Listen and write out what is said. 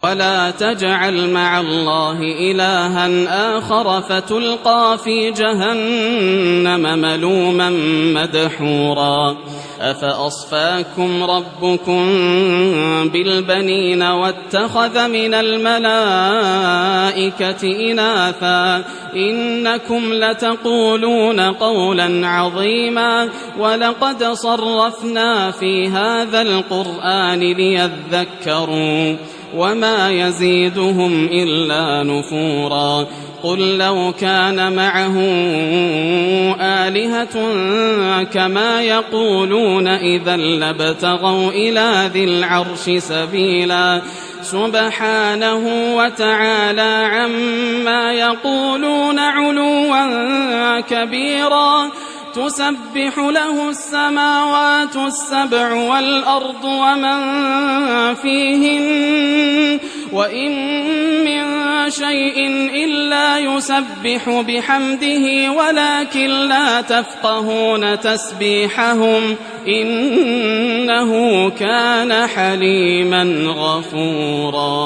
ولا تجعل مع الله إلها آخر فتلقى في جهنم ملوما مدحورا أفأصفاكم ربكم بالبنين واتخذ من الملائكة إناثا إنكم لتقولون قولا عظيما ولقد صرفنا في هذا القرآن ليذكروا وما يزيدهم إلا نفورا قل لو كان معه آلهة كما يقولون إذا لابتغوا إلى ذي العرش سبيلا سبحانه وتعالى عما يقولون علوا كبيرا تسبح له السماوات السبع والأرض ومن فيهن وإن من شيء إلا يسبح بحمده ولكن لا تفقهون تسبيحهم إنه كان حليما غفورا.